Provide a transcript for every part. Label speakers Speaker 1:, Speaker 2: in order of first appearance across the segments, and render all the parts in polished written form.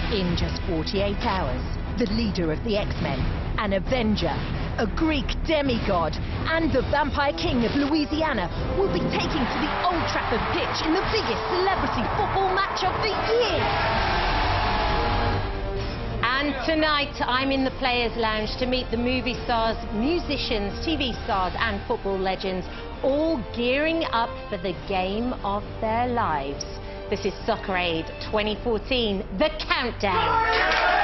Speaker 1: In just 48 hours, the leader of the X-Men, an Avenger, a Greek demigod, and the Vampire King of Louisiana will be taking to the Old Trafford pitch in the biggest celebrity football match of the year.
Speaker 2: And tonight, I'm in the Players' Lounge to meet the movie stars, musicians, TV stars and football legends, all gearing up for the game of their lives. This is Soccer Aid 2014, The Countdown.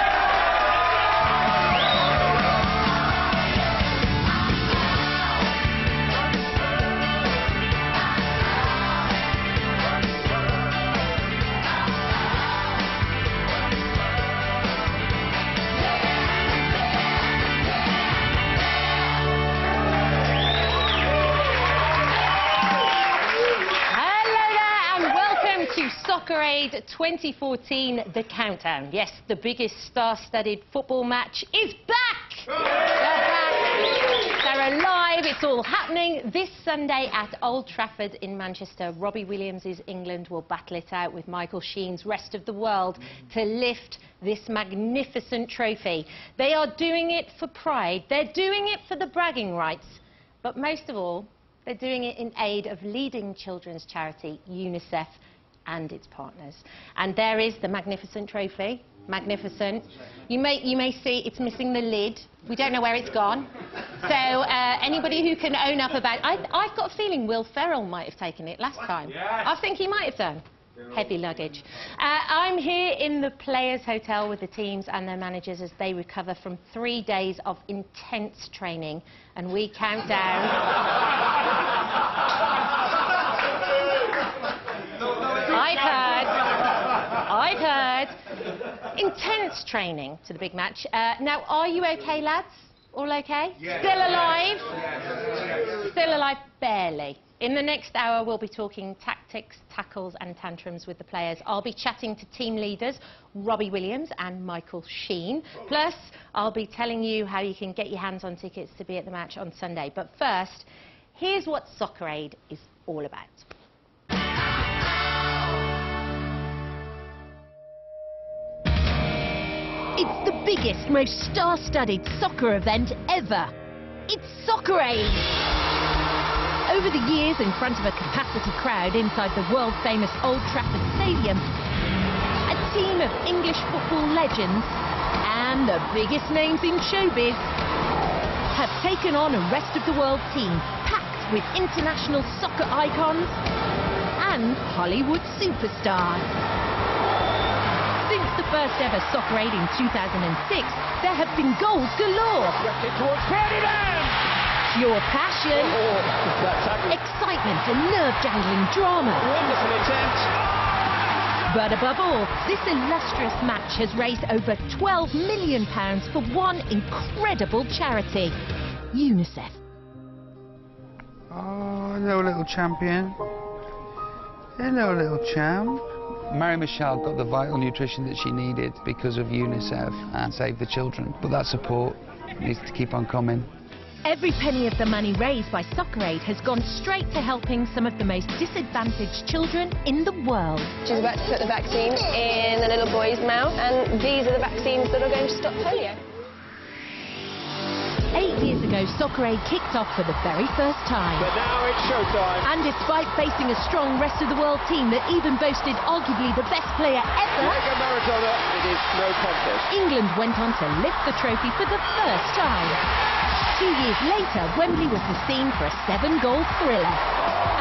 Speaker 2: Soccer Aid 2014, The Countdown. Yes, the biggest star-studded football match is back! They're back. They're alive. It's all happening this Sunday at Old Trafford in Manchester. Robbie Williams' England will battle it out with Michael Sheen's Rest of the World to lift this magnificent trophy. They are doing it for pride. They're doing it for the bragging rights. But most of all, they're doing it in aid of leading children's charity, UNICEF, and its partners. And there is the magnificent trophy. Magnificent. You may see it's missing the lid. We don't know where it's gone. So anybody who can own up about... I've got a feeling Will Ferrell might have taken it last time. Yes. I think he might have done. Heavy luggage. I'm here in the Players' Hotel with the teams and their managers as they recover from 3 days of intense training. And we count down... I've heard intense training to the big match. Now, are you okay, lads? All okay? Yes. Still alive? Yes. Still alive? Barely. In the next hour, we'll be talking tactics, tackles and tantrums with the players. I'll be chatting to team leaders Robbie Williams and Michael Sheen. Plus, I'll be telling you how you can get your hands on tickets to be at the match on Sunday. But first, here's what Soccer Aid is all about.
Speaker 1: It's the biggest, most star-studded soccer event ever. It's Soccer Aid. Over the years, in front of a capacity crowd inside the world-famous Old Trafford Stadium, a team of English football legends and the biggest names in showbiz have taken on a rest-of-the-world team packed with international soccer icons and Hollywood superstars. Since the first ever Soccer Aid in 2006, there have been goals galore. Pure passion, excitement and nerve-jangling drama.
Speaker 3: Wonderful attempt.
Speaker 1: But above all, this illustrious match has raised over £12 million for one incredible charity, UNICEF.
Speaker 4: Oh, hello, little champion. Hello, little champ.
Speaker 5: Mary Michelle got the vital nutrition that she needed because of UNICEF and Save the Children. But that support needs to keep on coming.
Speaker 1: Every penny of the money raised by Soccer Aid has gone straight to helping some of the most disadvantaged children in the world.
Speaker 6: She's about to put the vaccine in the little boy's mouth, and these are the vaccines that are going to stop polio.
Speaker 1: 8 years ago, Soccer Aid kicked off for the very first time.
Speaker 3: But now it's showtime.
Speaker 1: And despite facing a strong rest-of-the-world team that even boasted arguably the best player ever,
Speaker 3: Like a marathoner, it is no contest.
Speaker 1: England went on to lift the trophy for the first time. 2 years later, Wembley was the scene for a 7-goal thriller,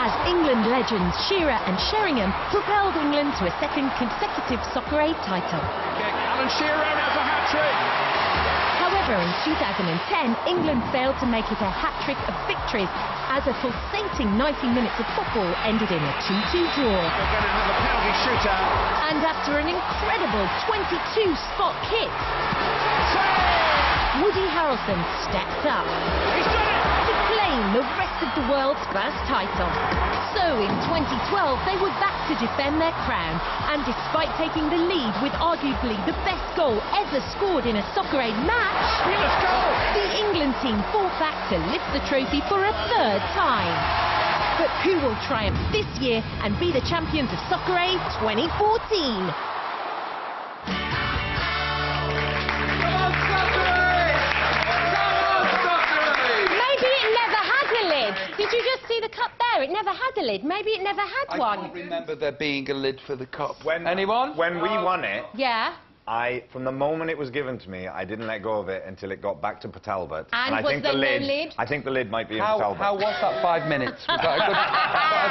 Speaker 1: as England legends Shearer and Sheringham propelled England to a second consecutive Soccer Aid title.
Speaker 3: Okay, Alan Shearer has a hat-trick.
Speaker 1: However, in 2010, England failed to make it a hat-trick of victories as a pulsating 90 minutes of football ended in a 2-2 draw.
Speaker 3: We're going to have a penalty shootout.
Speaker 1: And after an incredible 22 spot kicks, Woody Harrelson steps up to claim the rest of the world's first title. So in 2012, they were back to defend their crown, and despite taking the lead with arguably the best goal ever scored in a Soccer Aid match, the England team fought back to lift the trophy for a third time. But who will triumph this year and be the champions of Soccer Aid 2014?
Speaker 2: never had a lid. Maybe it never had one.
Speaker 5: I can't remember there being a lid for the cup.
Speaker 7: Anyone? When we won it,
Speaker 2: Yeah.
Speaker 7: from the moment it was given to me, I didn't let go of it until it got back to Port Talbot.
Speaker 2: And
Speaker 7: I
Speaker 2: was
Speaker 7: think
Speaker 2: there
Speaker 7: the
Speaker 2: no
Speaker 7: lid,
Speaker 2: lid?
Speaker 7: I think the lid might be in Port Talbot.
Speaker 5: How was that 5 minutes? Was that a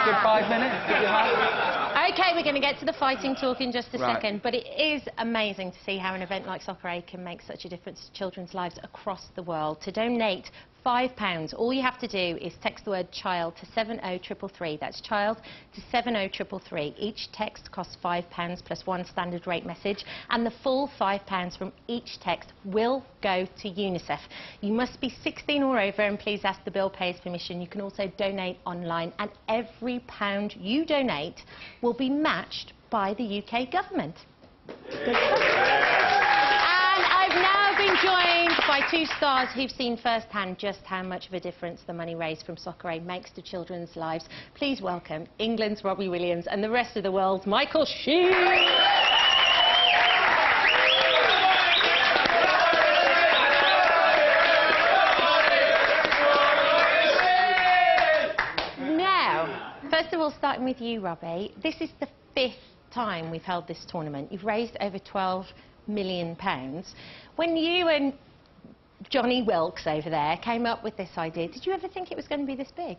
Speaker 5: good 5 minutes? Did you have?
Speaker 2: OK, we're going to get to the fighting talk in just a
Speaker 5: Right.
Speaker 2: second, but it is amazing to see how an event like Soccer Aid can make such a difference to children's lives across the world. To donate £5, all you have to do is text the word child to 70333. That's child to 70333. Each text costs £5 plus one standard rate message, and the full £5 from each text will go to UNICEF. You must be 16 or over, and please ask the bill payer's permission. You can also donate online, and every pound you donate will be matched by the UK government. And I've now been joined by two stars who've seen firsthand just how much of a difference the money raised from Soccer Aid makes to children's lives. Please welcome England's Robbie Williams and the rest of the world's Michael Sheen. Now, first of all, starting with you, Robbie, this is the 5th time we've held this tournament. You've raised over £12 million. When you and Johnny Wilkes over there came up with this idea, did you ever think it was going to be this big?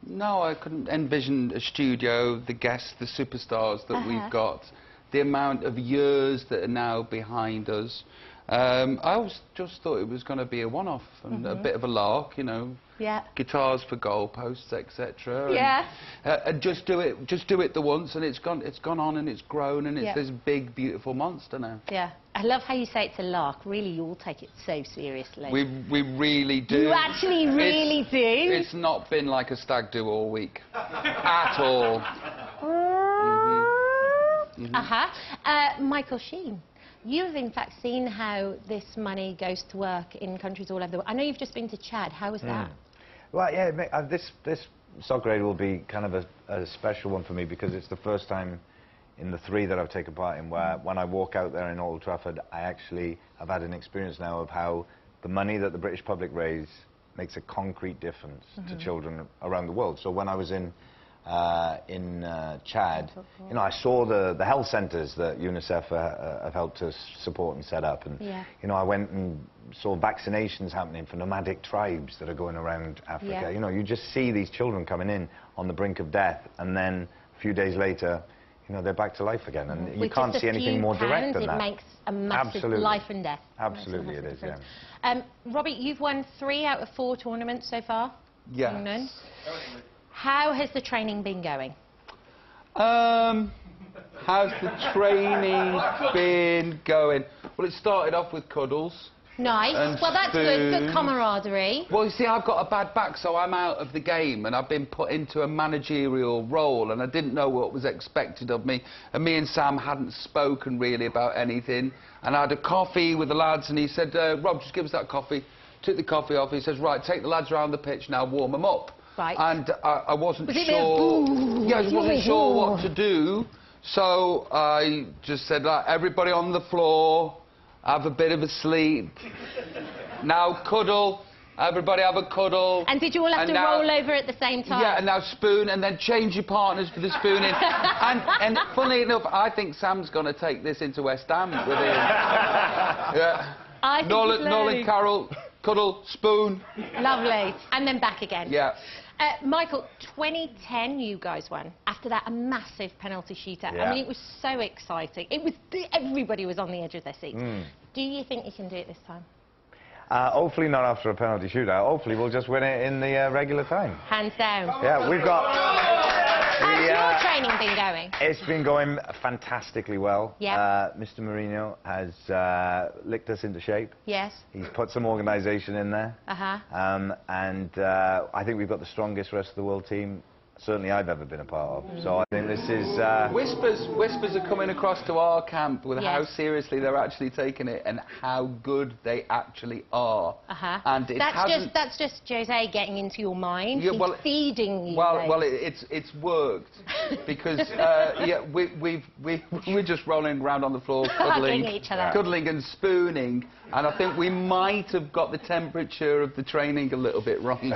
Speaker 5: No, I couldn't envision a studio, the guests, the superstars that we've got, the amount of years that are now behind us. I always just thought it was going to be a one-off and a bit of a lark, you know.
Speaker 2: Yeah.
Speaker 5: Guitars for goalposts, etc.
Speaker 2: Yeah.
Speaker 5: And just do it the once, and it's gone on and it's grown, and it's this big, beautiful monster now.
Speaker 2: Yeah. I love how you say it's a lark. Really, you all take it so seriously.
Speaker 5: We really do.
Speaker 2: You actually really do?
Speaker 5: It's not been like a stag do all week. At all.
Speaker 2: Michael Sheen, you have in fact seen how this money goes to work in countries all over the world. I know you've just been to Chad. How was that?
Speaker 7: Well, yeah, this Soccer Aid will be kind of a special one for me, because it's the first time in the 3 that I've taken part in where when I walk out there in Old Trafford, I actually have had an experience now of how the money that the British public raise makes a concrete difference to children around the world. So when I was in Chad, you know, I saw the health centres that UNICEF have helped us support and set up, and you know, I went and saw vaccinations happening for nomadic tribes that are going around Africa. You know, you just see these children coming in on the brink of death, and then a few days later, you know, they're back to life again, and you can't see anything more direct than that.
Speaker 2: It makes a massive life and death.
Speaker 7: Absolutely, it is. Yeah.
Speaker 2: Robbie, you've won 3 out of 4 tournaments so far.
Speaker 5: Yes.
Speaker 2: England. How has the training been going?
Speaker 5: How's the training been going? Well, it started off with cuddles.
Speaker 2: Nice. Well, that's good camaraderie.
Speaker 5: Well, you see, I've got a bad back, so I'm out of the game, and I've been put into a managerial role, and I didn't know what was expected of me. And me and Sam hadn't spoken really about anything. And I had a coffee with the lads, and he said, Rob, just give us that coffee. Took the coffee off. He says, right, take the lads around the pitch now, warm them up.
Speaker 2: Right.
Speaker 5: And I wasn't sure. Yeah, I wasn't sure what to do, so I just said, everybody on the floor, have a bit of a sleep. Now cuddle. Everybody have a cuddle.
Speaker 2: And did you all have to roll over at the same time?
Speaker 5: Yeah, and now spoon, and then change your partners for the spooning. and funnily enough, I think Sam's going to take this into West Ham with him. Yeah.
Speaker 2: I think
Speaker 5: Nolan, Carroll, cuddle, spoon.
Speaker 2: Lovely. And then back again.
Speaker 5: Yeah.
Speaker 2: Michael, 2010 you guys won. After that, a massive penalty shootout.
Speaker 7: Yeah.
Speaker 2: I mean, it was so exciting. It was everybody was on the edge of their seats. Do you think you can do it this time?
Speaker 7: Hopefully not after a penalty shootout. Hopefully we'll just win it in the regular time.
Speaker 2: Hands down.
Speaker 7: Yeah, we've got...
Speaker 2: How's your training been going?
Speaker 7: It's been going fantastically well.
Speaker 2: Yeah.
Speaker 7: Mr. Mourinho has licked us into shape.
Speaker 2: Yes.
Speaker 7: He's put some organisation in there. And I think we've got the strongest rest of the world team certainly I've ever been a part of. So I think this is...
Speaker 5: Whispers are coming across to our camp with how seriously they're actually taking it and how good they actually are. And
Speaker 2: that's just Jose getting into your mind. He's feeding you.
Speaker 5: Well, it's worked because we're just rolling around on the floor, cuddling,
Speaker 2: each other.
Speaker 5: Cuddling and spooning, and I think we might have got the temperature of the training a little bit wrong.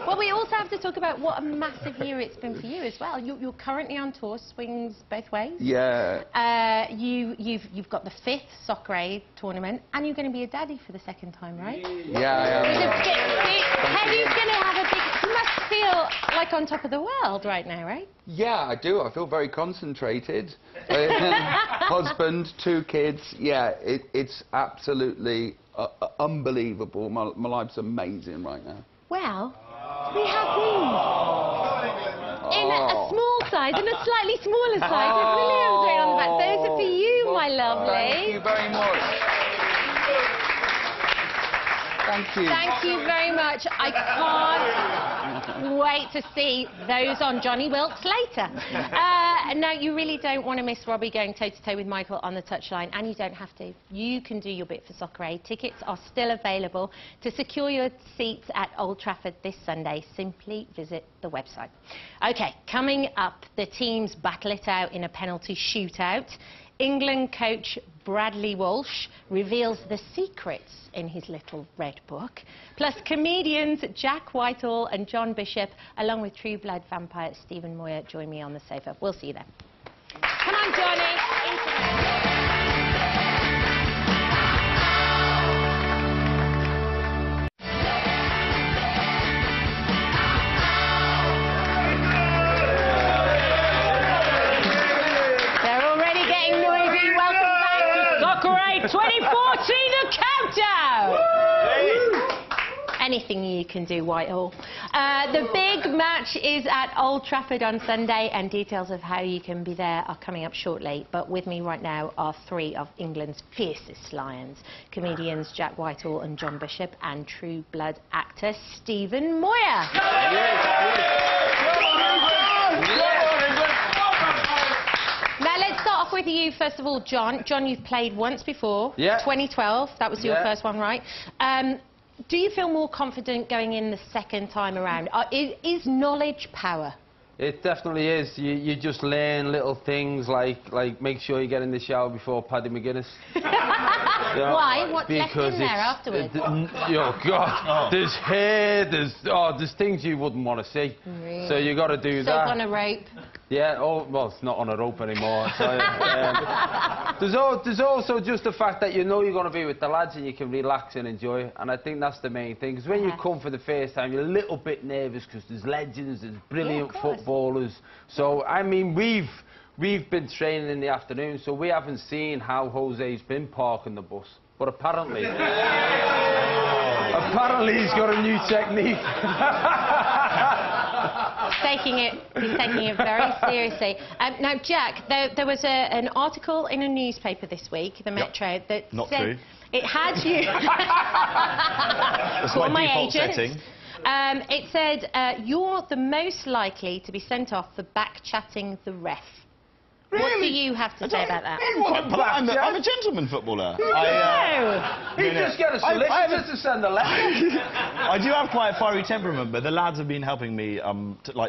Speaker 2: Well, we also have to to talk about what a massive year it's been for you as well. You're currently on tour, swings both ways.
Speaker 5: Yeah.
Speaker 2: You've got the 5th Soccer Aid tournament, and you're going to be a daddy for the 2nd time, right?
Speaker 5: Yeah, I am.
Speaker 2: How are you going to have a big... You must feel like on top of the world right now, right?
Speaker 5: Yeah, I do. I feel very concentrated. Husband, 2 kids. Yeah, it's absolutely unbelievable. My life's amazing right now.
Speaker 2: Well, we have these. In a small size, in a slightly smaller size, with Williams right on the back. Those are for you, my lovely.
Speaker 5: Thank you very much. Thank you.
Speaker 2: Thank you very much. I can't wait to see those on Johnny Wilkes later. Now, you really don't want to miss Robbie going toe-to-toe with Michael on the touchline, and you don't have to. You can do your bit for Soccer Aid. Tickets are still available. To secure your seats at Old Trafford this Sunday, simply visit the website. OK, coming up, the teams battle it out in a penalty shootout. England coach Bradley Walsh reveals the secrets in his little red book. Plus comedians Jack Whitehall and John Bishop, along with True Blood vampire Stephen Moyer, join me on the sofa. We'll see you then. Come on, Johnny. Soccer Aid 2014, the countdown! Anything you can do, Whitehall. The big match is at Old Trafford on Sunday, and details of how you can be there are coming up shortly. But with me right now are 3 of England's fiercest lions. Comedians Jack Whitehall and John Bishop, and True Blood actor Stephen Moyer. Now, let's start off with you, first of all, John. John, you've played once before.
Speaker 8: Yeah.
Speaker 2: 2012, that was your first one, right? Do you feel more confident going in the 2nd time around? Is knowledge power?
Speaker 8: It definitely is. You just learn little things like make sure you get in the shower before Paddy McGuinness.
Speaker 2: Why? What's left in there afterwards?
Speaker 8: Oh God! There's hair. There's things you wouldn't want to see.
Speaker 2: Really?
Speaker 8: So you got to do that.
Speaker 2: Soap on a rope.
Speaker 8: Yeah. Oh well, it's not on a rope anymore. So, there's also just the fact that you know you're going to be with the lads and you can relax and enjoy. And I think that's the main thing. Because when you come for the first time, you're a little bit nervous because there's legends, there's brilliant footballers. So I mean, we've been training in the afternoon, so we haven't seen how Jose's been parking the bus. But apparently, apparently he's got a new technique.
Speaker 2: He's taking it very seriously. Now, Jack, there was an article in a newspaper this week, the Metro, that
Speaker 9: Not
Speaker 2: said
Speaker 9: true.
Speaker 2: It had you.
Speaker 9: That's my default setting.
Speaker 2: It said you're the most likely to be sent off for back-chatting the ref.
Speaker 9: Really?
Speaker 2: What do you have to say about that?
Speaker 9: I'm a gentleman footballer.
Speaker 8: He just get a solicitor to send a letter.
Speaker 9: I do have quite a fiery temperament, but the lads have been helping me,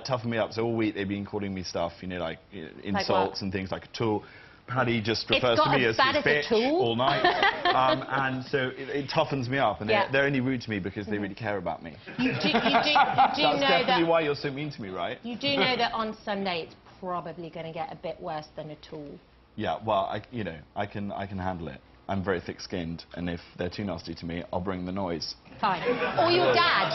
Speaker 9: toughen me up. So all week they've been calling me stuff, insults and things like a tool. Paddy just refers to me as his bitch all night, and so it toughens me up, and they're only rude to me because they really care about me.
Speaker 2: You do
Speaker 9: That's
Speaker 2: know
Speaker 9: definitely why you're so mean to me, right?
Speaker 2: You do know that on Sunday it's probably going to get a bit worse than a tool.
Speaker 9: Yeah, well, I can handle it. I'm very thick-skinned, and if they're too nasty to me, I'll bring the noise.
Speaker 2: Fine. Or your dad.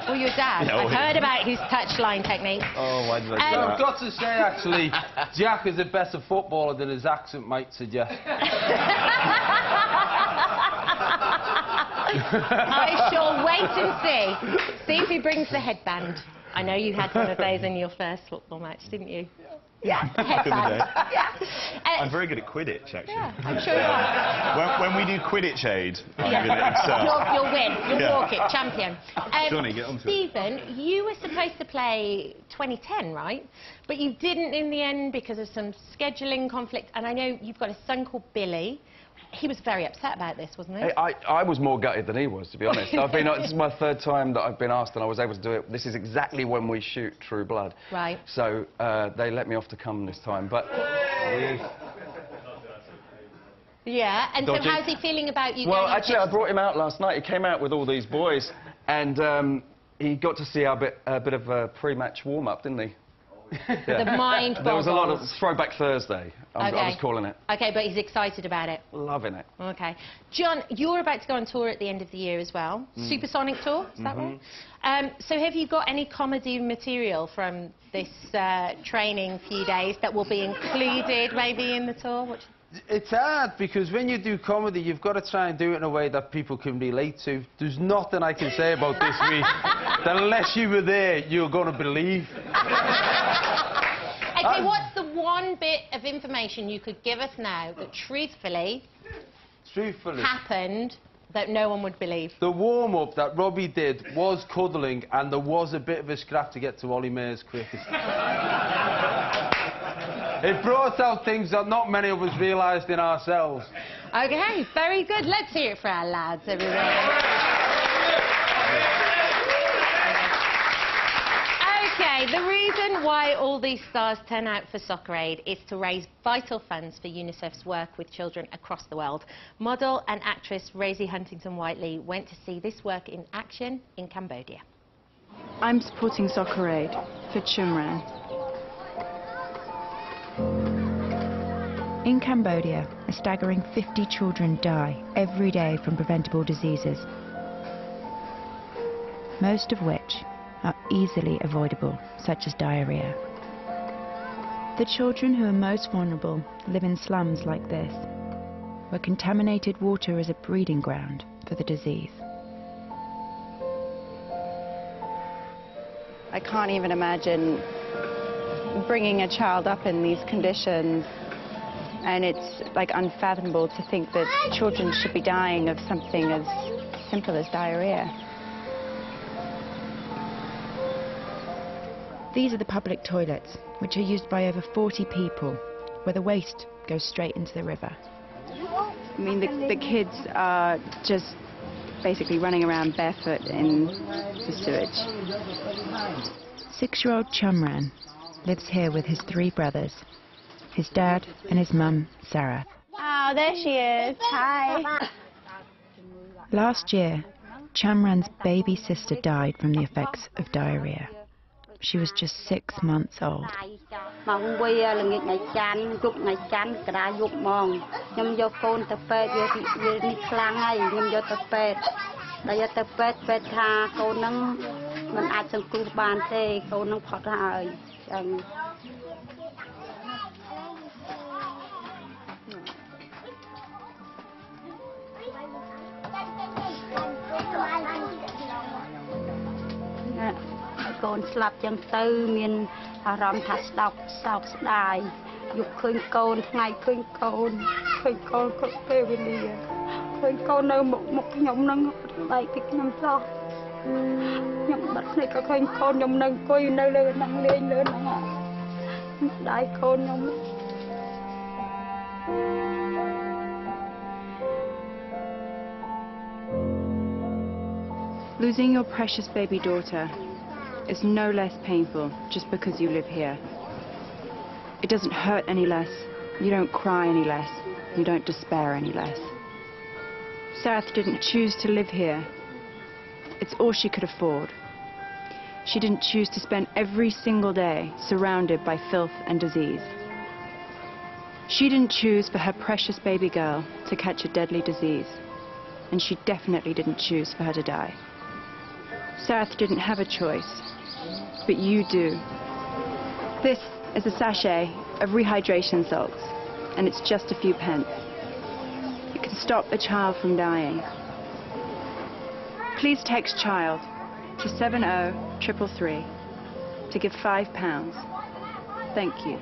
Speaker 2: Or your dad.
Speaker 9: Yeah,
Speaker 2: I've heard about his touchline technique.
Speaker 9: Oh, why did I do that?
Speaker 8: I've got to say, actually, Jack is a better footballer than his accent might suggest.
Speaker 2: I shall wait and see. See if he brings the headband. I know you had one of those in your first football match, didn't you? Yeah, headband.
Speaker 9: I'm very good at Quidditch, actually.
Speaker 2: Yeah, I'm sure you are.
Speaker 9: When we do Quidditch Aid, I'm going to excel.
Speaker 2: You'll win. You'll walk it. Champion.
Speaker 9: Johnny, get on to
Speaker 2: Stephen, you were supposed to play 2010, right? But you didn't in the end because of some scheduling conflict. And I know you've got a son called Billy. He was very upset about this, wasn't he?
Speaker 10: I was more gutted than he was, to be honest. This is my 3rd time that I've been asked, and I was able to do it. This is exactly when we shoot True Blood.
Speaker 2: Right.
Speaker 10: So they let me off to come this time, but...
Speaker 2: Yeah, and so how's he feeling about you
Speaker 10: Well,
Speaker 2: going
Speaker 10: actually, I brought him out last night. He came out with all these boys, and he got to see a bit of a pre-match warm-up, didn't he?
Speaker 2: Yeah. The mind boggles.
Speaker 10: There was a lot of Throwback Thursday, I was calling it.
Speaker 2: OK, but he's excited about it.
Speaker 10: Loving it.
Speaker 2: OK. John, you're about to go on tour at the end of the year as well. Supersonic tour, is that right? So have you got any comedy material from this training few days that will be included maybe in the tour?
Speaker 8: It's hard because when you do comedy, you've got to try and do it in a way that people can relate to. There's nothing I can say about this week that unless you were there, you're going to believe.
Speaker 2: OK, what's the one bit of information you could give us now that truthfully happened that no one would believe?
Speaker 8: The warm-up that Robbie did was cuddling, and there was a bit of a scrap to get to Ollie Mayer's quickest. It brought out things that not many of us realised in ourselves.
Speaker 2: OK, very good. Let's hear it for our lads, everyone. OK, the reason why all these stars turn out for Soccer Aid is to raise vital funds for UNICEF's work with children across the world. Model and actress Rosie Huntington-Whiteley went to see this work in action in Cambodia.
Speaker 11: I'm supporting Soccer Aid for Chumran. In Cambodia, a staggering 50 children die every day from preventable diseases, most of which are easily avoidable, such as diarrhea. The children who are most vulnerable live in slums like this, where contaminated water is a breeding ground for the disease.
Speaker 12: I can't even imagine bringing a child up in these conditions, and it's like unfathomable to think that children should be dying of something as simple as diarrhea.
Speaker 11: These are the public toilets, which are used by over 40 people, where the waste goes straight into the river.
Speaker 12: I mean, the kids are just basically running around barefoot in the sewage.
Speaker 11: 6-year-old Chumran lives here with his 3 brothers, his dad and his mum, Sarah.
Speaker 12: Oh, there she is. Hi.
Speaker 11: Last year, Chumran's baby sister died from the effects of diarrhea. She was just 6 months old.
Speaker 13: Con slap chẳng tư miền ram thắt đọc sọc đài dục khơi con ngày khơi con có phê về lìa khơi con nơi một nhóm nâng đại kịch năm sau nhóm bắt này có khơi con nhóm nâng coi nơi lên nâng lên nè đại con nhóm.
Speaker 11: Losing your precious baby daughter is no less painful just because you live here. It doesn't hurt any less, you don't cry any less, you don't despair any less. Sarath didn't choose to live here. It's all she could afford. She didn't choose to spend every single day surrounded by filth and disease. She didn't choose for her precious baby girl to catch a deadly disease. And she definitely didn't choose for her to die. Sarath didn't have a choice, but you do. This is a sachet of rehydration salts, and it's just a few pence. You can stop a child from dying. Please text CHILD to 70333 to give £5. Thank you.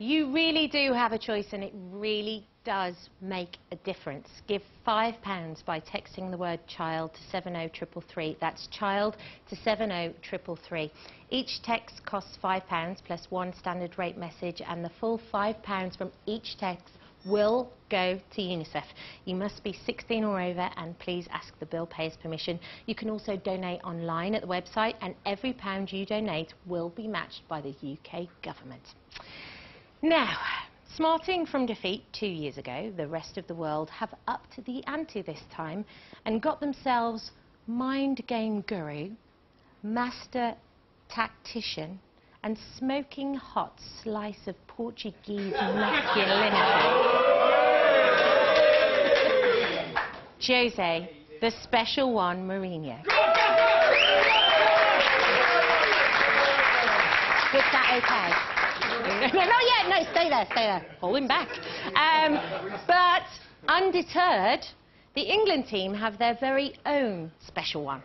Speaker 2: You really do have a choice, and it really does make a difference. Give £5 by texting the word CHILD to 70333. That's CHILD to 70333. Each text costs £5 plus 1 standard rate message, and the full £5 from each text will go to UNICEF. You must be 16 or over, and please ask the bill payer's permission. You can also donate online at the website, and every pound you donate will be matched by the UK government. Now, Smarting from defeat 2 years ago, the rest of the world have upped the ante this time and got themselves mind game guru, master tactician and smoking hot slice of Portuguese masculinity. Jose, the special one, Mourinho. Was that okay? No, not yet. No, stay there, stay there. Hold him back. But undeterred, the England team have their very own special one.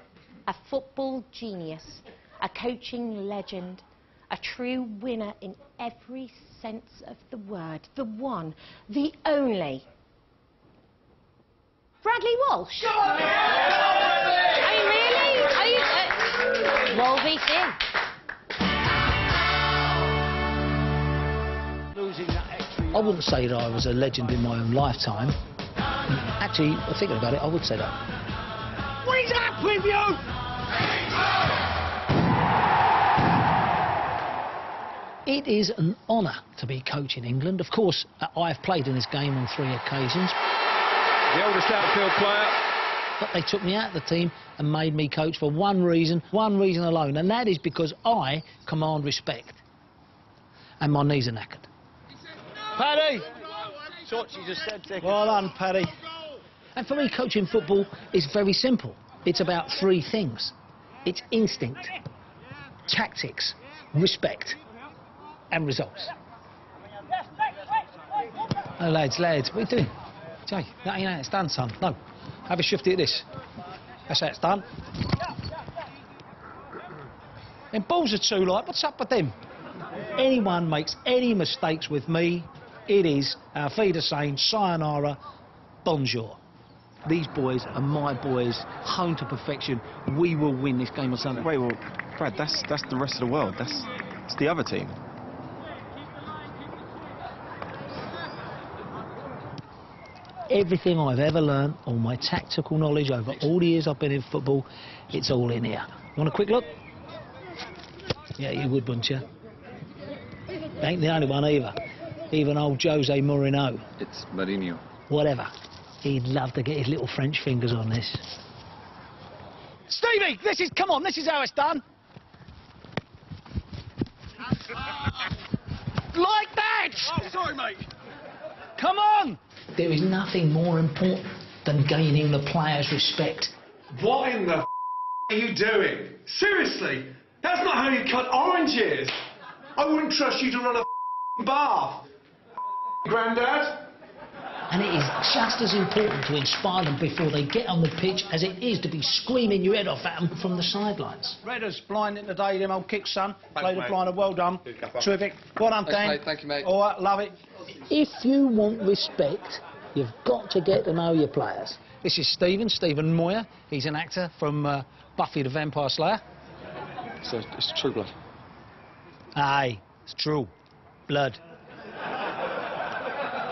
Speaker 2: A football genius, a coaching legend, a true winner in every sense of the word. The one, the only. Bradley Walsh. I mean, really? Wolvie Finn.
Speaker 14: I wouldn't say that I was a legend in my own lifetime. Actually, thinking about it, I would say that.
Speaker 3: What is up with you?
Speaker 14: It is an honour to be coaching England. Of course, I've played in this game on 3 occasions.
Speaker 3: The oldest outfield player.
Speaker 14: But they took me out of the team and made me coach for one reason alone, and that is because I command respect. And my knees are knackered.
Speaker 15: Paddy! Sochi just said ticket.
Speaker 14: Well done, Paddy. And for me, coaching football is very simple. It's about 3 things. It's instinct, tactics, respect, and results. Oh, lads, what are you doing? Jay, that ain't how it's done, son. No, have a shifty at this. That's how it's done. And balls are too light. What's up with them? Anyone makes any mistakes with me, it is Auf Wiedersehen, sayonara, bonjour. These boys are my boys, home to perfection. We will win this game on Sunday.
Speaker 10: Wait, well, Brad, that's the rest of the world. That's the other team.
Speaker 14: Everything I've ever learned, all my tactical knowledge over all the years I've been in football, it's all in here. You want a quick look? Yeah, you would, wouldn't you? Ain't the only one either. Even old Jose Mourinho.
Speaker 10: It's Mourinho.
Speaker 14: Whatever. He'd love to get his little French fingers on this.
Speaker 15: Stevie, come on, this is how it's done. Like that! Oh, sorry, mate. Come on!
Speaker 14: There is nothing more important than gaining the players' respect.
Speaker 16: What in the are you doing? Seriously? That's not how you cut oranges. I wouldn't trust you to run a bath. Grandad?
Speaker 14: And it is just as important to inspire them before they get on the pitch as it is to be screaming your head off at them from the sidelines.
Speaker 4: Redder's blinding today, them old kicks, son. Played a blinder, well done. Terrific. Well done, Dan.
Speaker 10: Thank you, mate.
Speaker 4: All right, love it.
Speaker 14: If you want respect, you've got to get to know your players.
Speaker 4: This is Stephen Moyer. He's an actor from Buffy the Vampire Slayer.
Speaker 10: So it's True Blood.
Speaker 14: Aye, it's true. Blood.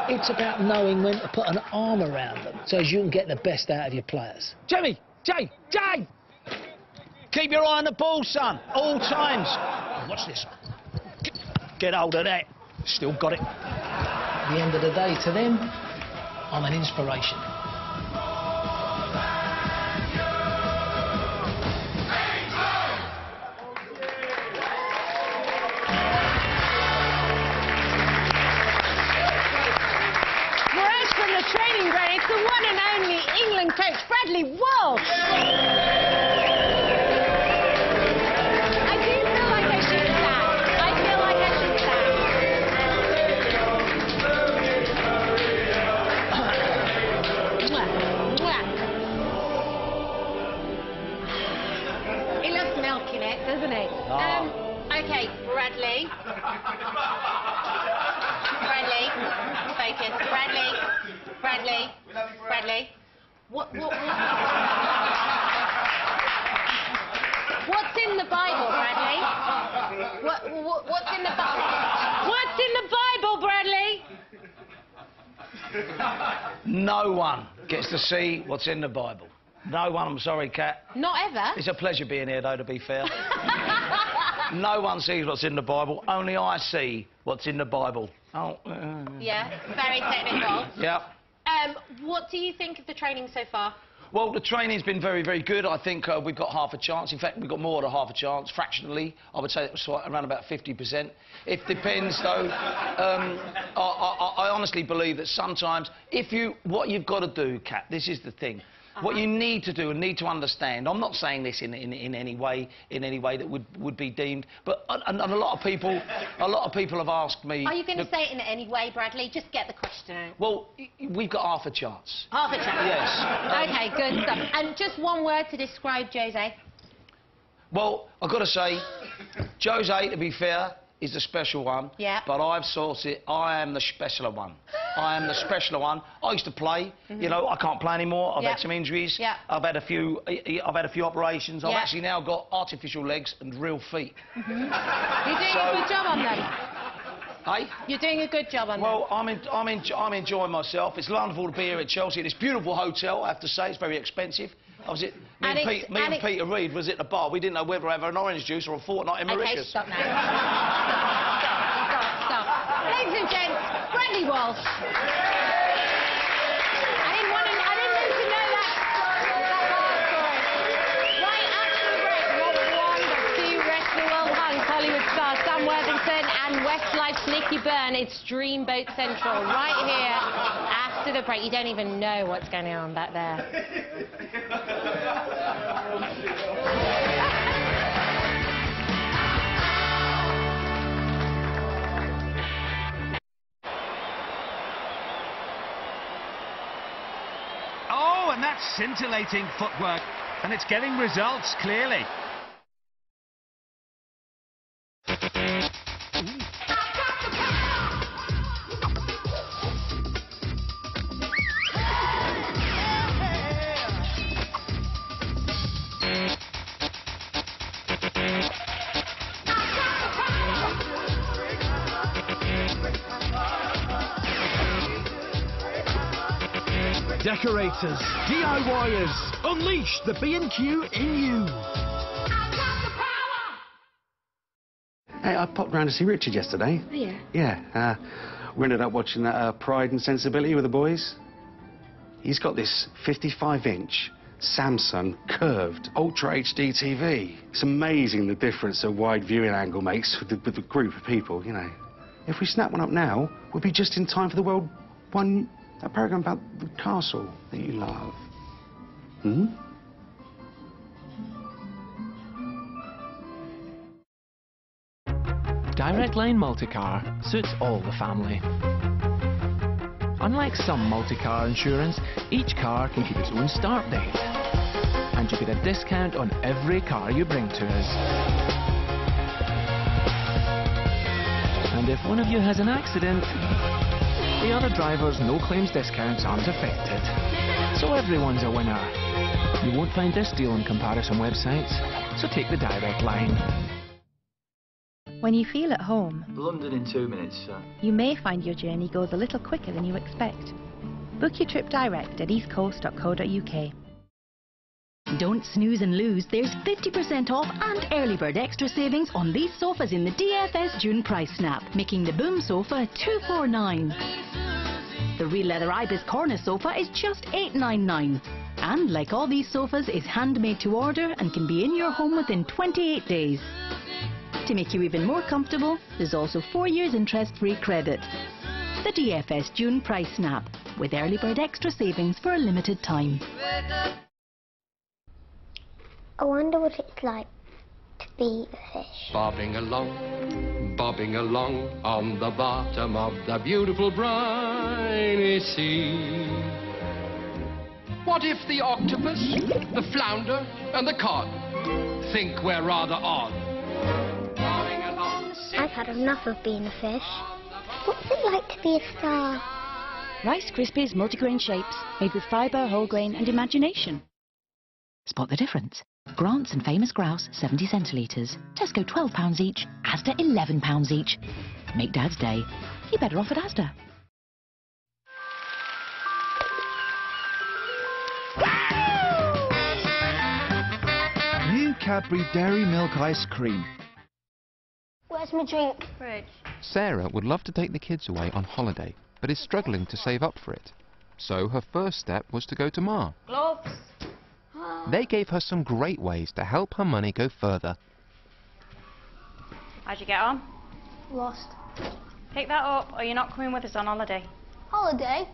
Speaker 14: It's about knowing when to put an arm around them so as you can get the best out of your players.
Speaker 4: Jay! Keep your eye on the ball, son, all times. Oh, watch this. Get hold of that. Still got it.
Speaker 14: At the end of the day, to them, I'm an inspiration.
Speaker 2: Training ground, it's the one and only England coach, Bradley Walsh. I do feel like I should stand. I feel like I should stand. He loves milk in it, doesn't he?
Speaker 14: Oh.
Speaker 2: Okay, Bradley. Focus. Bradley. What's in the Bible, Bradley? What's in the Bible? What's in the Bible, Bradley?
Speaker 14: No one gets to see what's in the Bible. No one, I'm sorry, Kat.
Speaker 2: Not ever?
Speaker 14: It's a pleasure being here, though, to be fair. No one sees what's in the Bible, only I see what's in the Bible. Oh.
Speaker 2: Yeah, very technical.
Speaker 14: Yeah.
Speaker 2: What do you think of the training so far?
Speaker 14: Well, the training's been very, very good. I think we've got half a chance. In fact, we've got more than half a chance, fractionally. I would say it was around about 50%. It depends, though. I honestly believe that sometimes, what you've got to do, Kat, this is the thing. What you need to do and need to understand, I'm not saying this in any way that would be deemed, but and a lot of people have asked me.
Speaker 2: Are you going to say it in any way, Bradley? Just get the question out.
Speaker 14: Well, we've got half a chance.
Speaker 2: Half a chance.
Speaker 14: Yes.
Speaker 2: Okay, good stuff. And just one word to describe Jose.
Speaker 14: Well, I've got to say, Jose, to be fair, is the special one.
Speaker 2: Yeah.
Speaker 14: But I've sorted it. I am the specialer one. I am the specialer one. I used to play. You know, I can't play anymore. I've had some injuries.
Speaker 2: Yeah.
Speaker 14: I've had a few operations. I've actually now got artificial legs and real feet.
Speaker 2: You're doing a good job on them.
Speaker 14: Hey?
Speaker 2: You're doing a good job on them.
Speaker 14: Well, I'm enjoying myself. It's wonderful to be here at Chelsea. This beautiful hotel, I have to say. It's very expensive. Me and Peter Reid was at the bar. We didn't know whether to have an orange juice or a fortnight in Mauritius.
Speaker 2: Okay, stop now. Stop. Ladies and gents, Bradley Walsh. I didn't need to know that story. Right after the break, not one but two rest of the world hunks, Hollywood stars Sam Worthington and Westlife's Nicky Byrne. It's Dreamboat Central right here after the break. You don't even know what's going on back there.
Speaker 3: Oh, and that's scintillating footwork, and it's getting results, clearly.
Speaker 17: Decorators, DIYers, unleash the B&Q in you.
Speaker 18: Hey, I popped round to see Richard yesterday.
Speaker 6: Oh, yeah?
Speaker 18: Yeah, we ended up watching that Pride and Sensibility with the boys. He's got this 55-inch Samsung curved Ultra HD TV. It's amazing the difference a wide viewing angle makes with a group of people, you know. If we snap one up now, we'll be just in time for the World One... A program about the castle that you love. Hmm?
Speaker 19: Direct Line Multicar suits all the family. Unlike some multi-car insurance, each car can keep its own start date. And you get a discount on every car you bring to us. And if one of you has an accident, the other drivers' no-claims discounts aren't affected. So everyone's a winner. You won't find this deal on comparison websites, so take the Direct Line.
Speaker 20: When you feel at home,
Speaker 21: London in 2 minutes, sir.
Speaker 20: you may find your journey goes a little quicker than you expect. Book your trip direct at eastcoast.co.uk.
Speaker 22: Don't snooze and lose. There's 50% off and early bird extra savings on these sofas in the DFS June price snap, making the Boom sofa $249. The Real Leather Ibis corner sofa is just $899. And like all these sofas, is handmade to order and can be in your home within 28 days. To make you even more comfortable, there's also 4 years interest-free credit. The DFS June price snap, with early bird extra savings for a limited time.
Speaker 23: I wonder what it's like to be a fish.
Speaker 24: Bobbing along on the bottom of the beautiful briny sea. What if the octopus, the flounder, and the cod think we're rather odd?
Speaker 23: I've had enough of being a fish. What's it like to be a star?
Speaker 22: Rice Krispies multigrain shapes, made with fibre, whole grain and imagination. Spot the difference. Grants and Famous Grouse, 70 centilitres. Tesco, £12 each. Asda, £11 each. Make Dad's day. You better off at Asda.
Speaker 17: New Cadbury Dairy Milk Ice Cream.
Speaker 23: Where's my drink?
Speaker 6: Fridge.
Speaker 1: Sarah would love to take the kids away on holiday, but is struggling to save up for it. So her first step was to go to Ma.
Speaker 6: Gloves.
Speaker 1: They gave her some great ways to help her money go further.
Speaker 12: How'd you get on?
Speaker 23: Lost.
Speaker 12: Pick that up, or you're not coming with us on holiday.
Speaker 23: Holiday?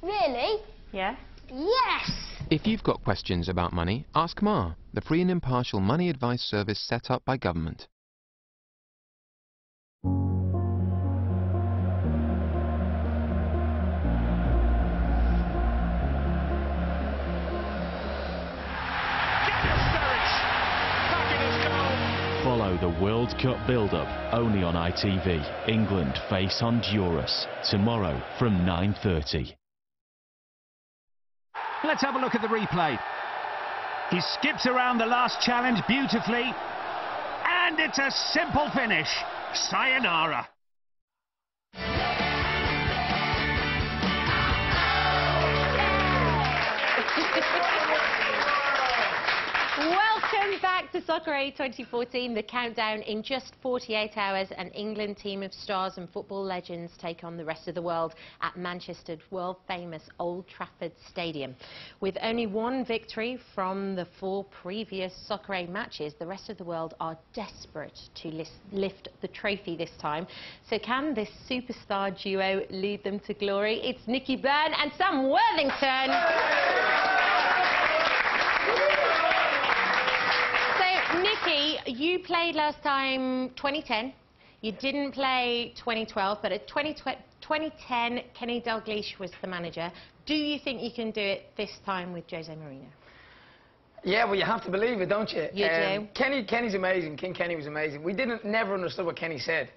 Speaker 23: Really?
Speaker 12: Yeah?
Speaker 23: Yes!
Speaker 1: If you've got questions about money, ask Ma, the free and impartial money advice service set up by government.
Speaker 5: Follow the World Cup build-up only on ITV. England face Honduras tomorrow from 9:30.
Speaker 3: Let's have a look at the replay. He skips around the last challenge beautifully. And it's a simple finish. Sayonara.
Speaker 2: Welcome back to Soccer Aid 2014, the countdown in just 48 hours. An England team of stars and football legends take on the rest of the world at Manchester's world-famous Old Trafford Stadium. With only one victory from the 4 previous Soccer Aid matches, the rest of the world are desperate to lift the trophy this time. So can this superstar duo lead them to glory? It's Nicky Byrne and Sam Worthington. Nicky, you played last time 2010. You didn't play 2012, but at 2010, Kenny Dalglish was the manager. Do you think you can do it this time with Jose Mourinho?
Speaker 7: Yeah, well, you have to believe it, don't you?
Speaker 2: You do.
Speaker 7: Kenny's amazing. King Kenny was amazing. We never understood what Kenny said.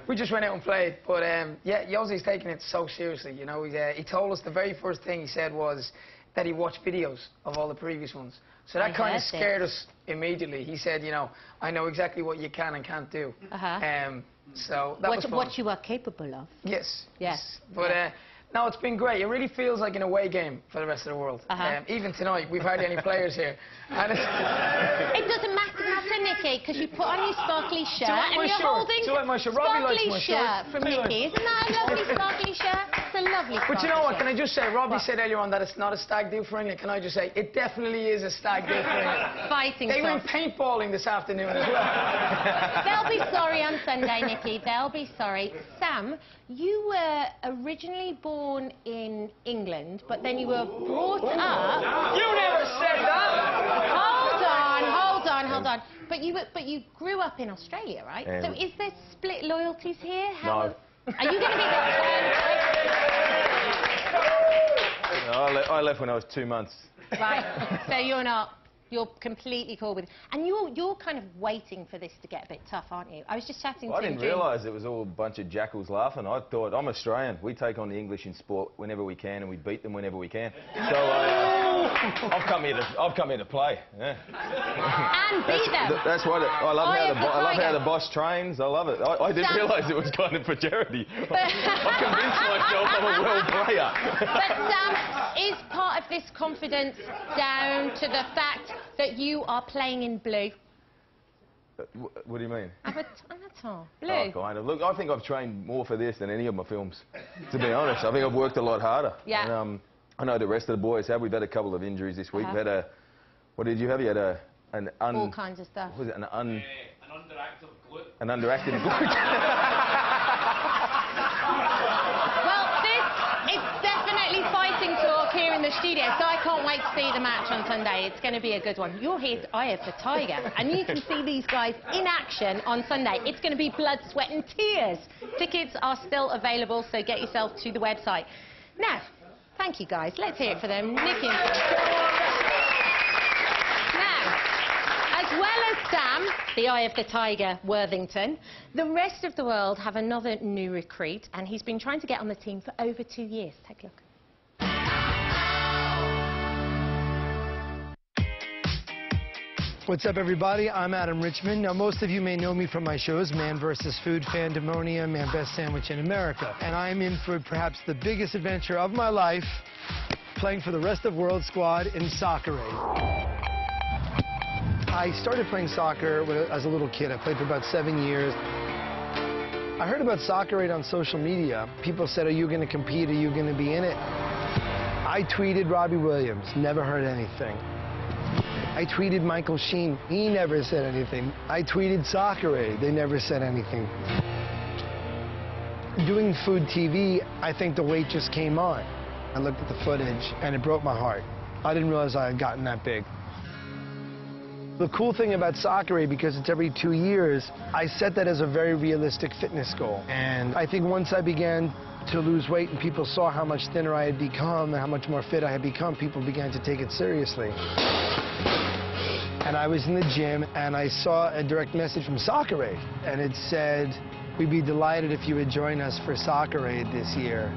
Speaker 7: We just went out and played. But yeah, Jose's taking it so seriously. You know, he told us the very first thing he said was that he watched videos of all the previous ones. So that kind of scared us immediately. He said, you know, I know exactly what you can and can't do. So that was fun.
Speaker 2: What you are capable of.
Speaker 7: Yes.
Speaker 2: Yes.
Speaker 7: But no, it's been great. It really feels like an away game for the rest of the world. Even tonight, we've hardly any players here. And
Speaker 2: it doesn't matter, Nicky, because you put on your sparkly shirt and you're holding sparkly shirt from Nicky. Isn't that a lovely sparkly shirt? It's a lovely sparkly
Speaker 7: But you know what, can I just say, Robbie
Speaker 2: What?
Speaker 7: said earlier on that it's not a stag do for England. Can I just say, it definitely is a stag do for England.
Speaker 2: Fighting
Speaker 7: They
Speaker 2: sauce.
Speaker 7: went paintballing this afternoon as well.
Speaker 2: They'll be sorry on Sunday, Nicky. They'll be sorry. Sam, you were originally born in England, but then you were brought up...
Speaker 7: You never said that!
Speaker 2: Hold on. But you grew up in Australia, right? So is there split loyalties here?
Speaker 9: No.
Speaker 2: Are you going to be
Speaker 9: I left when I was 2 months.
Speaker 2: Right. So you're completely cool with it. And you're kind of waiting for this to get a bit tough, aren't you? I was just chatting to
Speaker 9: I didn't realise it was all a bunch of jackals laughing. I thought, I'm Australian. We take on the English in sport whenever we can, and we beat them whenever we can. So I've come here to play. Yeah.
Speaker 2: And beat them.
Speaker 9: That's what I love how the boss trains. I love it. I didn't realise it was kind of for charity. I convinced myself I'm a world player.
Speaker 2: But Sam, is part of this confidence down to the fact that you are playing in blue?
Speaker 9: What do you mean?
Speaker 2: Avatar. Blue.
Speaker 9: Oh, kind of. Look, I think I've trained more for this than any of my films, to be honest. I think I've worked a lot harder.
Speaker 2: Yeah.
Speaker 9: And, I know the rest of the boys have. We've had a couple of injuries this week. We've had what did you have? You had
Speaker 2: all kinds of stuff.
Speaker 9: What was it? An underactive glute. An underactive glute.
Speaker 2: Well, it's definitely fighting talk here in the studio, so I can't wait to see the match on Sunday. It's going to be a good one. You're here at Eye of the Tiger, and you can see these guys in action on Sunday. It's going to be blood, sweat and tears. Tickets are still available, so get yourself to the website. Now, thank you, guys. Let's hear it for them. Nicky and Now, as well as Sam, the Eye of the Tiger, Worthington, the rest of the world have another new recruit, and he's been trying to get on the team for over 2 years. Take a look.
Speaker 21: What's up, everybody? I'm Adam Richman. Now, most of you may know me from my shows, Man vs. Food, Fandemonium, and Best Sandwich in America. And I am in for perhaps the biggest adventure of my life, playing for the Rest of World squad in Soccer Aid. I started playing soccer as a little kid. I played for about 7 years. I heard about Soccer Aid on social media. People said, are you going to compete? Are you going to be in it? I tweeted Robbie Williams, never heard anything. I tweeted Michael Sheen, he never said anything. I tweeted Soccer Aid, they never said anything. Doing food TV, I think the weight just came on. I looked at the footage and it broke my heart. I didn't realize I had gotten that big. The cool thing about Soccer Aid, because it's every 2 years, I set that as a very realistic fitness goal. And I think once I began to lose weight and people saw how much thinner I had become and how much more fit I had become, people began to take it seriously. And I was in the gym and I saw a direct message from Soccer Aid. And it said, we'd be delighted if you would join us for Soccer Aid this year.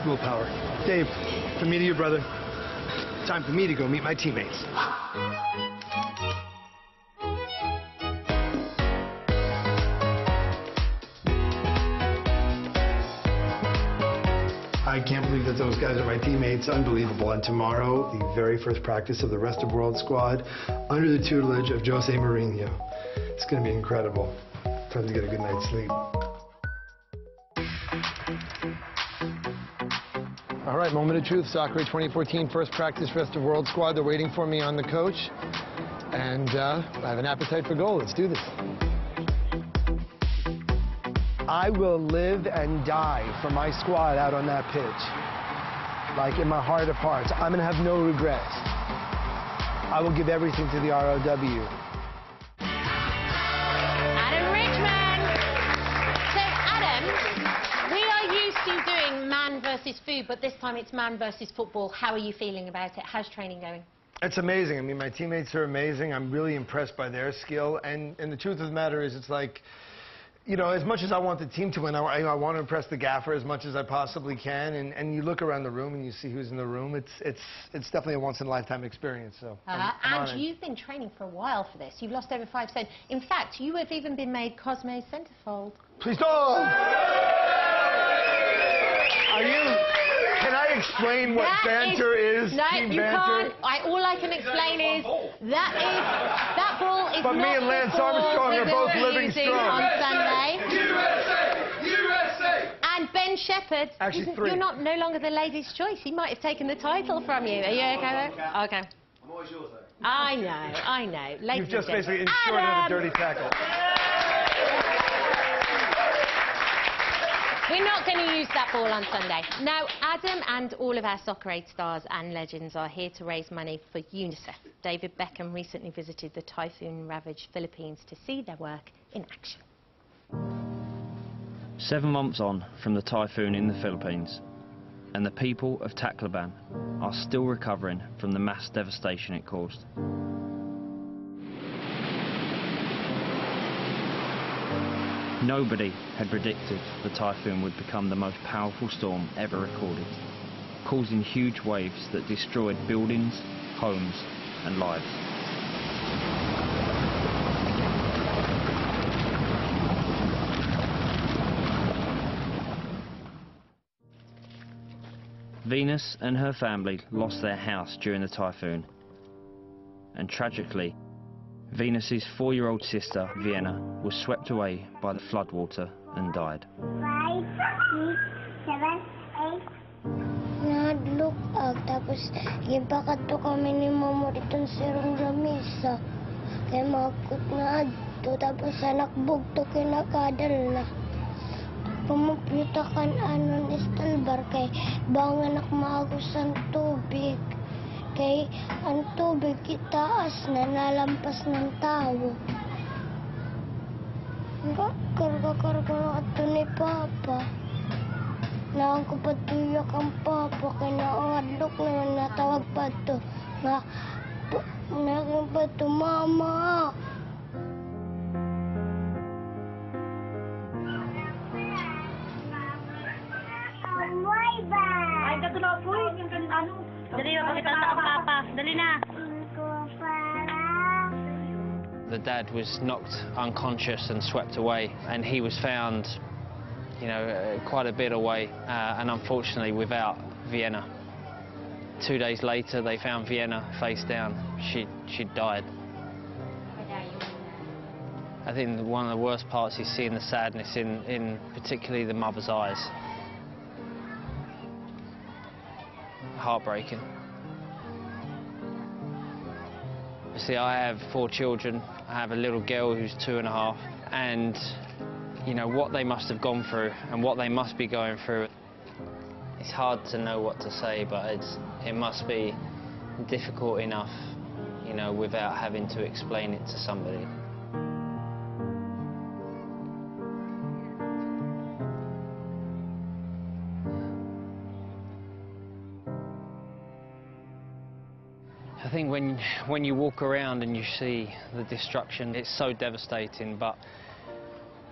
Speaker 21: Willpower. Dave, from me to your brother, time for me to go meet my teammates. I can't believe that those guys are my teammates. Unbelievable. And tomorrow, the very first practice of the Rest of World squad under the tutelage of Jose Mourinho. It's going to be incredible. Time to get a good night's sleep. All right, moment of truth. Soccer Aid 2014 first practice Rest of World squad. They're waiting for me on the coach. And I have an appetite for goal. Let's do this. I will live and die for my squad out on that pitch. Like in my heart of hearts. I'm going to have no regrets. I will give everything to the ROW.
Speaker 2: Adam Richman. So, Adam, we are used to doing man versus food, but this time it's man versus football. How are you feeling about it? How's training going?
Speaker 21: It's amazing. I mean, my teammates are amazing. I'm really impressed by their skill. And the truth of the matter is, it's like, you know, as much as I want the team to win, I want to impress the gaffer as much as I possibly can. And you look around the room and you see who's in the room. It's definitely a once-in-a-lifetime experience. So
Speaker 2: and you've been training for a while for this. You've lost over 5 stone. In fact, you have even been made Cosmo's centerfold.
Speaker 21: Please don't! Are you... Can I explain what banter is?
Speaker 2: No,
Speaker 21: team
Speaker 2: you
Speaker 21: banter?
Speaker 2: can't. All I can explain is that ball is
Speaker 21: but
Speaker 2: not
Speaker 21: me and Lance Armstrong are both living strong.
Speaker 2: On Sunday.
Speaker 16: USA! USA!
Speaker 2: And Ben Shepherd,
Speaker 21: actually 3.
Speaker 2: You're no longer the ladies' choice. He might have taken the title from you. Are you okay there? Okay.
Speaker 16: I'm always yours, though.
Speaker 2: I know. Ladies
Speaker 21: You've just basically ensured a dirty tackle.
Speaker 2: We're not going to use that ball on Sunday. Now, Adam and all of our Soccer Aid stars and legends are here to raise money for UNICEF. David Beckham recently visited the typhoon-ravaged Philippines to see their work in action.
Speaker 8: 7 months on from the typhoon in the Philippines, and the people of Tacloban are still recovering from the mass devastation it caused. Nobody had predicted the typhoon would become the most powerful storm ever recorded, causing huge waves that destroyed buildings, homes and lives. Venus and her family lost their house during the typhoon, and tragically, Venus's 4-year-old sister, Vienna, was swept away by the floodwater and died.
Speaker 23: 5, 6, 7, 8. Nahadlok tapos gipakato kami ni Mamo dito sa lamesa. Kaya makot na adto tapos nakbog to kinakadal na. Pumupyutakan anon istalbar kay bang anak maagos ang tubig. Kay ang tubig itaas na nalampas ng tao. Karga-karga na ito ni Papa. Naang ko patuyak ang Papa. Kaya naangadlok na natawag pa ito. Naging pa ito, Mama.
Speaker 8: The dad was knocked unconscious and swept away, and he was found, you know, quite a bit away, and unfortunately without Vienna. 2 days later, they found Vienna face down. She'd died. I think one of the worst parts is seeing the sadness in particularly the mother's eyes. Heartbreaking. See, I have 4 children. I have a little girl who's 2.5, and you know what they must have gone through and what they must be going through. It's hard to know what to say, but it must be difficult enough, you know, without having to explain it to somebody. I think when you walk around and you see the destruction, it's so devastating, but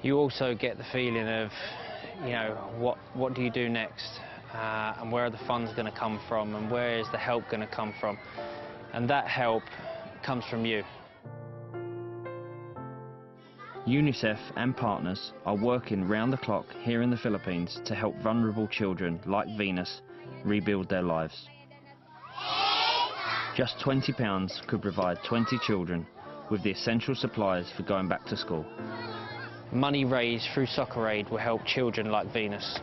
Speaker 8: you also get the feeling of, you know, what do you do next? And where are the funds going to come from, and where is the help going to come from? And that help comes from you. UNICEF and partners are working round the clock here in the Philippines to help vulnerable children like Venus rebuild their lives. Just £20 could provide 20 children with the essential supplies for going back to school. Money raised through Soccer Aid will help children like Venus.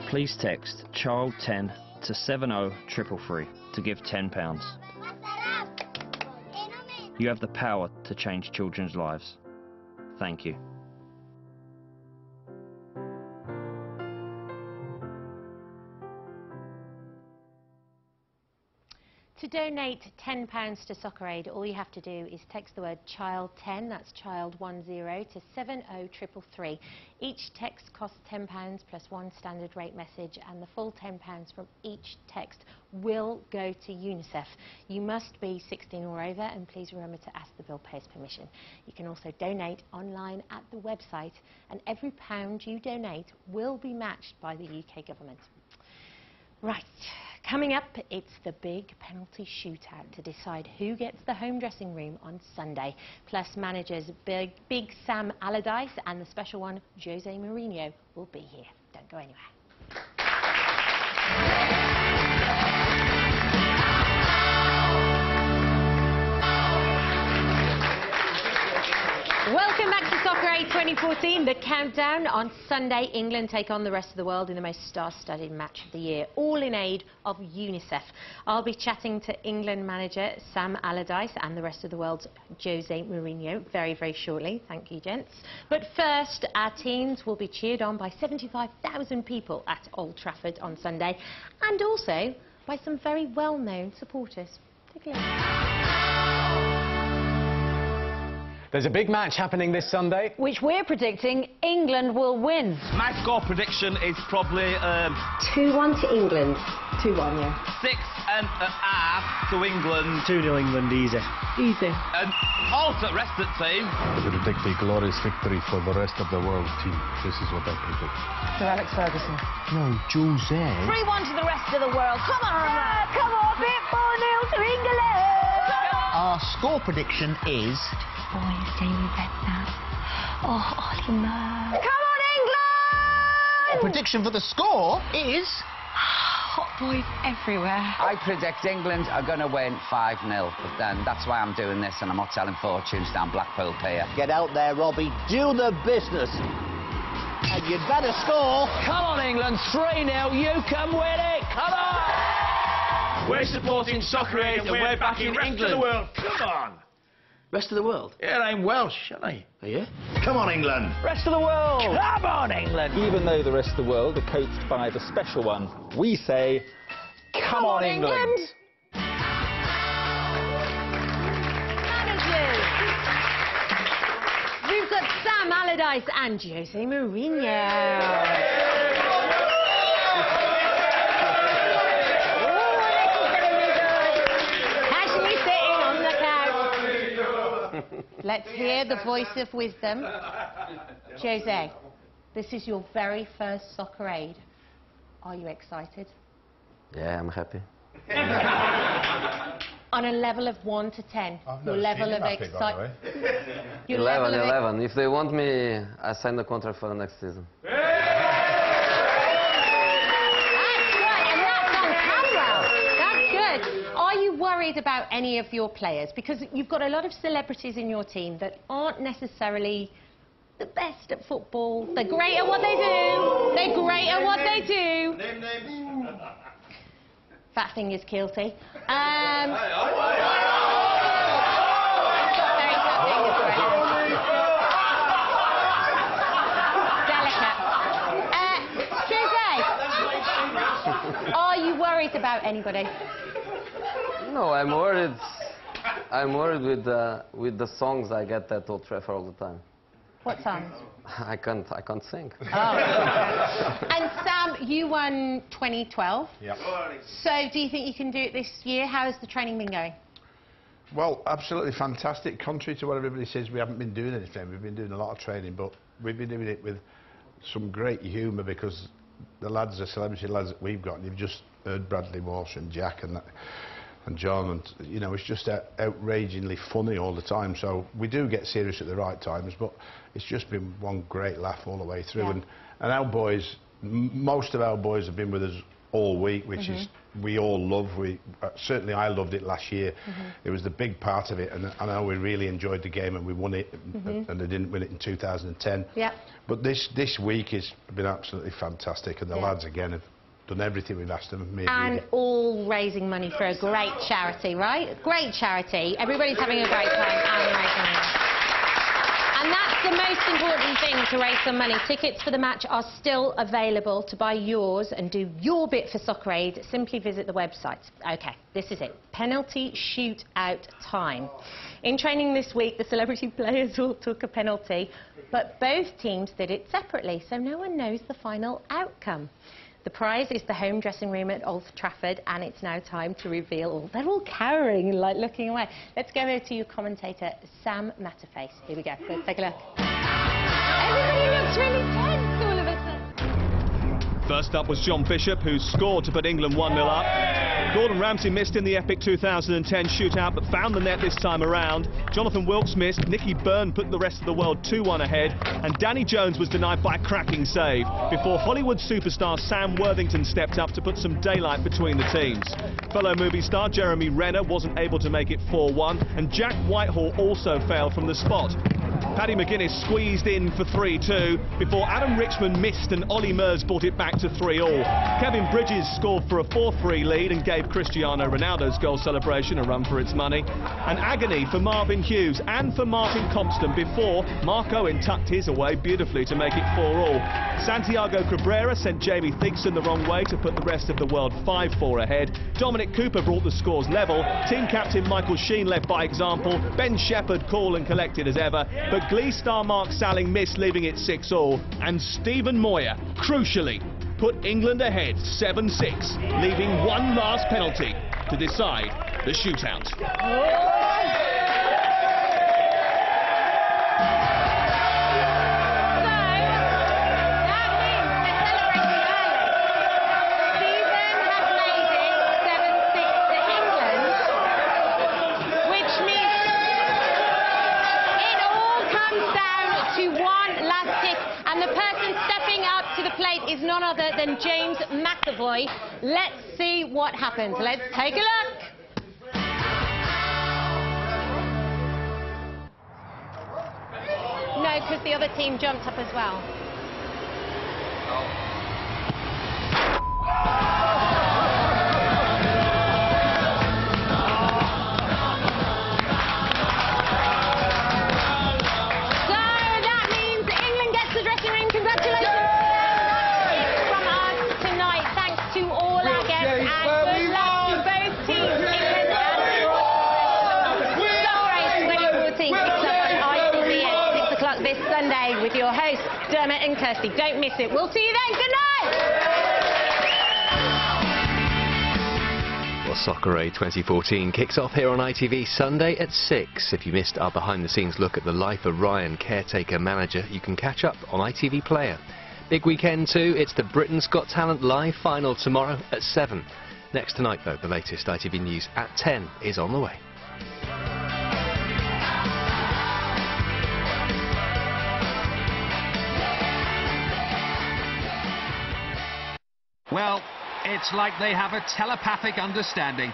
Speaker 8: Please text CHILD10 to 70333 to give £10. You have the power to change children's lives. Thank you.
Speaker 2: To donate £10 to Soccer Aid, all you have to do is text the word CHILD10, that's child10, to 70333. Each text costs £10 plus 1 standard rate message, and the full £10 from each text will go to UNICEF. You must be 16 or over, and please remember to ask the bill payer's permission. You can also donate online at the website, and every pound you donate will be matched by the UK government. Right. Coming up, it's the big penalty shootout to decide who gets the home dressing room on Sunday. Plus, managers Big Sam Allardyce and the special one, Jose Mourinho, will be here. Don't go anywhere. Welcome back to Soccer Aid 2014, the countdown. On Sunday, England take on the rest of the world in the most star-studded match of the year, all in aid of UNICEF. I'll be chatting to England manager Sam Allardyce and the rest of the world's Jose Mourinho very, very shortly. Thank you, gents. But first, our teams will be cheered on by 75,000 people at Old Trafford on Sunday, and also by some very well-known supporters. Take a look.
Speaker 10: There's a big match happening this Sunday,
Speaker 11: which we're predicting England will win.
Speaker 13: My score prediction is probably
Speaker 2: 2-1 to England. 2-1, yeah.
Speaker 13: 6.5 to England.
Speaker 10: 2-0 England, easy.
Speaker 2: Easy.
Speaker 13: And also rest of the team.
Speaker 15: Predict a glorious victory for the rest of the world team. This is what I predict.
Speaker 11: To Alex Ferguson.
Speaker 15: No, Jose.
Speaker 11: 3-1 to the rest of the world. Come on! Come on, bit 4-0 to England!
Speaker 10: Our score prediction is...
Speaker 23: Boys, Jamie Redknapp. Oh, Ollie Murr.
Speaker 11: Come on, England!
Speaker 10: Prediction for the score is...
Speaker 23: Hot boys everywhere.
Speaker 25: I predict England are going to win 5-0, but then that's why I'm doing this, and I'm not telling fortunes down Blackpool Pier.
Speaker 10: Get out there, Robbie. Do the business. And you'd better score.
Speaker 13: Come on, England. 3-0. You can win it. Come on! We're supporting Soccer Aid, and we're backing England.
Speaker 10: Of the world. Come on.
Speaker 13: Rest of the world?
Speaker 10: Yeah, I'm Welsh, aren't I?
Speaker 13: Are you?
Speaker 10: Come on, England.
Speaker 13: Rest of the world!
Speaker 10: Come on, England.
Speaker 26: Even though the rest of the world are coached by the special one, we say, come on, England.
Speaker 2: Managers. We've got Sam Allardyce and Jose Mourinho. Let's hear the voice of wisdom. Jose, this is your very first Soccer Aid. Are you excited?
Speaker 4: Yeah, I'm happy.
Speaker 2: On a level of 1 to 10, your level of excitement.
Speaker 4: 11. If they want me, I sign the contract for the next season.
Speaker 2: That's right, and that's on camera. That's good. Are you worried about any of your players? Because you've got a lot of celebrities in your team that aren't necessarily the best at football. They're great at what they do. They're great at what they do.
Speaker 16: Name.
Speaker 2: Fat Fingers Kilty. Are you worried about anybody?
Speaker 4: No, I'm worried. I'm worried with the songs I get at Old Trafford all the time.
Speaker 2: What songs?
Speaker 4: I can't sing.
Speaker 2: Oh. And Sam, you won 2012.
Speaker 15: Yep.
Speaker 2: So do you think you can do it this year? How has the training been going?
Speaker 15: Well, absolutely fantastic. Contrary to what everybody says, we haven't been doing anything. We've been doing a lot of training, but we've been doing it with some great humour because the lads, the celebrity lads that we've got, and you've just heard Bradley Walsh and Jack and John, and you know, it's just outrageously funny all the time. So we do get serious at the right times, but it's just been one great laugh all the way through.
Speaker 2: Yeah.
Speaker 15: And our boys, most of our boys have been with us all week, which is we all love. Certainly I loved it last year. It was the big part of it, and I know we really enjoyed the game and we won it, and they didn't win it in 2010.
Speaker 2: Yeah.
Speaker 15: But this week has been absolutely fantastic, and the lads again have done everything we've asked them.
Speaker 2: And all raising money for a great charity, right? Great charity. Everybody's having a great time and raising money. And that's the most important thing, to raise some money. Tickets for the match are still available. To buy yours and do your bit for Soccer Aid, simply visit the website. OK, this is it. Penalty shootout time. In training this week, the celebrity players all took a penalty, but both teams did it separately, so no one knows the final outcome. The prize is the home dressing room at Old Trafford, and it's now time to reveal all. They're all cowering, like looking away. Let's go over to your commentator, Sam Matterface. Here we go. Let's take a look. Everybody looks really tense all of a sudden.
Speaker 14: First up was John Bishop, who scored to put England 1-0 up. Gordon Ramsay missed in the epic 2010 shootout, but found the net this time around. Jonathan Wilkes missed. Nicky Byrne put the rest of the world 2-1 ahead. And Danny Jones was denied by a cracking save before Hollywood superstar Sam Worthington stepped up to put some daylight between the teams. Fellow movie star Jeremy Renner wasn't able to make it 4-1, and Jack Whitehall also failed from the spot. Paddy McGuinness squeezed in for 3-2 before Adam Richmond missed and Ollie Mers brought it back to 3-all. Kevin Bridges scored for a 4-3 lead and gave Cristiano Ronaldo's goal celebration a run for its money. And agony for Marvin Hughes and for Martin Compston before Mark Owen tucked his away beautifully to make it 4-all. Santiago Cabrera sent Jamie Thigpen the wrong way to put the rest of the world 5-4 ahead. Dominic Cooper brought the scores level. Team captain Michael Sheen led by example. Ben Shepherd cool and collected as ever, but Glee star Mark Salling missed, leaving it 6-all. And Stephen Moyer, crucially, put England ahead 7-6, leaving one last penalty to decide the shootout.
Speaker 2: Is none other than James McAvoy. Let's see what happens. Let's take a look. No, because the other team jumped up as well. So that means England gets the dressing room. Congratulations. With your hosts, Dermot and Kirsty. Don't miss it. We'll see you then. Good night!
Speaker 18: Well, Soccer Aid 2014 kicks off here on ITV Sunday at 6. If you missed our behind-the-scenes look at the life of Ryan, caretaker manager, you can catch up on ITV Player. Big weekend too. It's the Britain's Got Talent live final tomorrow at 7. Next tonight, though, the latest ITV News at 10 is on the way.
Speaker 3: Well, it's like they have a telepathic understanding.